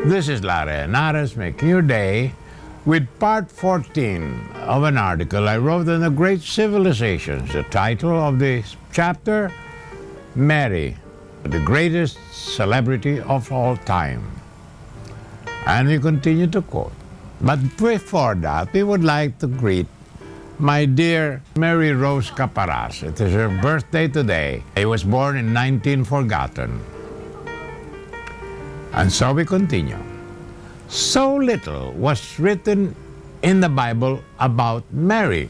This is Lara Henares making your day with part 14 of an article I wrote on the Great Civilizations. The title of this chapter, Mary, the greatest celebrity of all time. And we continue to quote. But before that, we would like to greet my dear Mary Rose Caparas. It is her birthday today. She was born in 1940. And so we continue. So little was written in the Bible about Mary,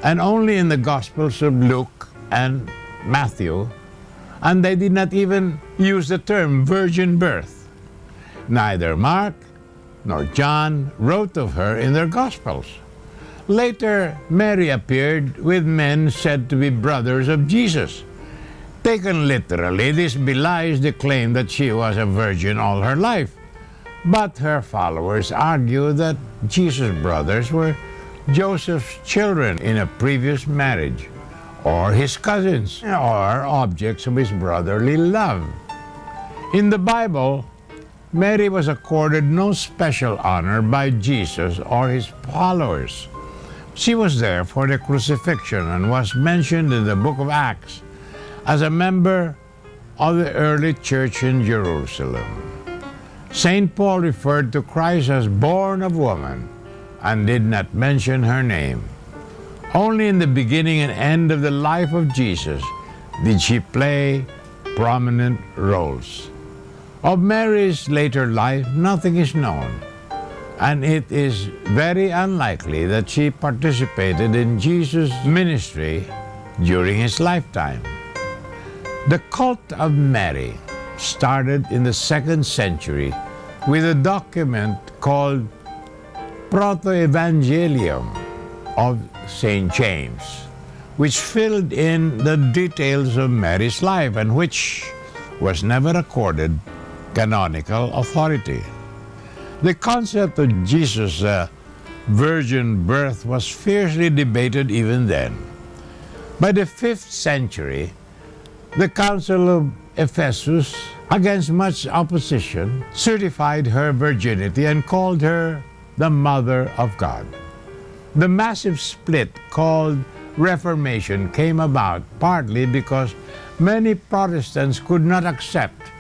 and only in the Gospels of Luke and Matthew, and they did not even use the term virgin birth. Neither Mark nor John wrote of her in their Gospels. Later, Mary appeared with men said to be brothers of Jesus. Taken literally, this belies the claim that she was a virgin all her life. But her followers argue that Jesus' brothers were Joseph's children in a previous marriage, or his cousins, or objects of his brotherly love. In the Bible, Mary was accorded no special honor by Jesus or his followers. She was there for the crucifixion and was mentioned in the book of Acts as a member of the early church in Jerusalem. St. Paul referred to Christ as born of woman and did not mention her name. Only in the beginning and end of the life of Jesus did she play prominent roles. Of Mary's later life, nothing is known, and it is very unlikely that she participated in Jesus' ministry during his lifetime. The cult of Mary started in the 2nd century with a document called Proto-Evangelium of St. James, which filled in the details of Mary's life and which was never accorded canonical authority. The concept of Jesus' virgin birth was fiercely debated even then. By the 5th century, the Council of Ephesus, against much opposition, certified her virginity and called her the Mother of God. The massive split called Reformation came about partly because many Protestants could not accept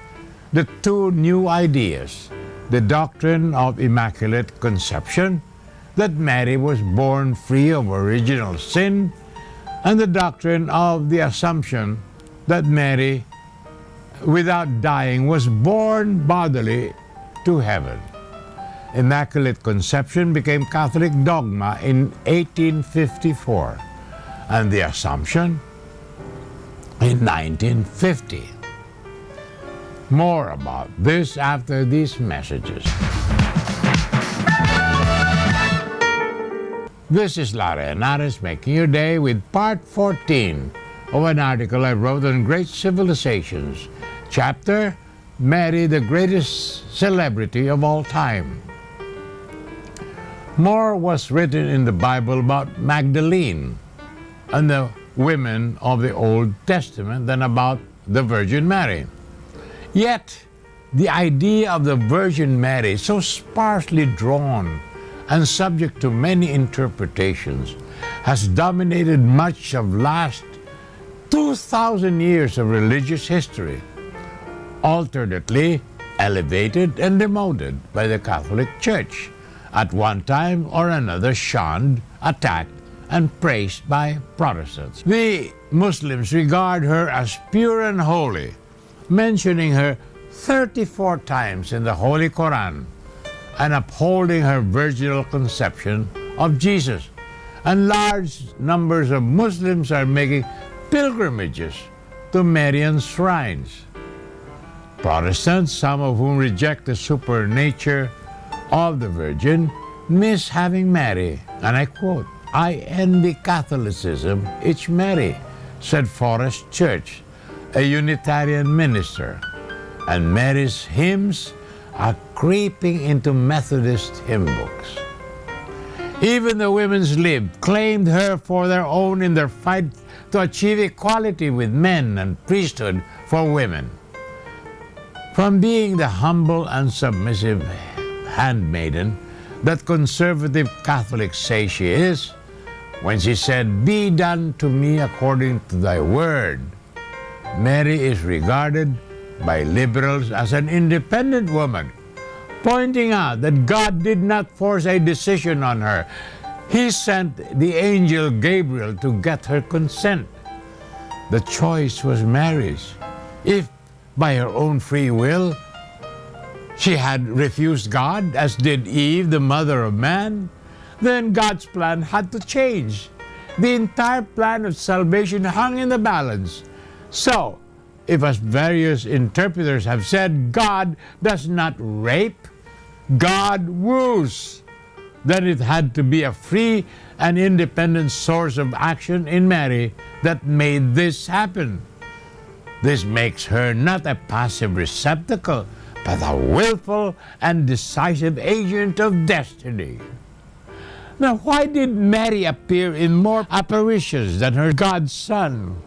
the two new ideas: the doctrine of Immaculate Conception, that Mary was born free of original sin, and the doctrine of the Assumption, that Mary, without dying, was born bodily to heaven. Immaculate Conception became Catholic dogma in 1854, and the Assumption in 1950. More about this after these messages. This is Lara Henares making your day with part 14 of an article I wrote on Great Civilizations, chapter Mary, the greatest celebrity of all time. More was written in the Bible about Magdalene and the women of the Old Testament than about the Virgin Mary. Yet, the idea of the Virgin Mary, so sparsely drawn and subject to many interpretations, has dominated much of last 2,000 years of religious history, alternately elevated and demoted by the Catholic Church, at one time or another shunned, attacked, and praised by Protestants. The Muslims regard her as pure and holy, mentioning her 34 times in the Holy Quran and upholding her virginal conception of Jesus. And large numbers of Muslims are making pilgrimages to Marian shrines. Protestants, some of whom reject the supernature of the Virgin, miss having Mary. And I quote, "I envy Catholicism its Mary," said Forrest Church, a Unitarian minister. And Mary's hymns are creeping into Methodist hymn books. Even the Women's Lib claimed her for their own in their fight to achieve equality with men and priesthood for women. From being the humble and submissive handmaiden that conservative Catholics say she is, when she said, "Be done to me according to thy word," Mary is regarded by liberals as an independent woman, pointing out that God did not force a decision on her. He sent the angel Gabriel to get her consent. The choice was Mary's. If by her own free will she had refused God, as did Eve, the mother of man, then God's plan had to change. The entire plan of salvation hung in the balance. So, if, as various interpreters have said, God does not rape, God woos, then it had to be a free and independent source of action in Mary that made this happen. This makes her not a passive receptacle, but a willful and decisive agent of destiny. Now, why did Mary appear in more apparitions than her God's Son?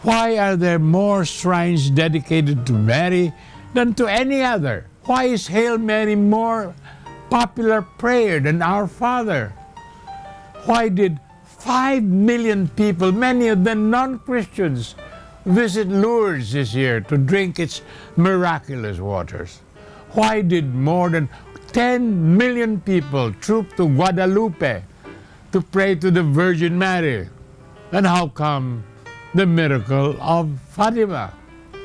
Why are there more shrines dedicated to Mary than to any other? Why is Hail Mary more popular prayer than Our Father? Why did 5 million people, many of them non-Christians, visit Lourdes this year to drink its miraculous waters? Why did more than 10 million people troop to Guadalupe to pray to the Virgin Mary? And how come the miracle of Fatima?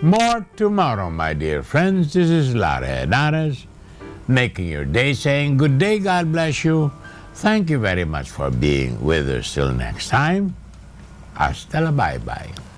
More tomorrow, my dear friends. This is Lara Henares, making your day, saying good day, God bless you. Thank you very much for being with us till next time. Hasta la bye-bye.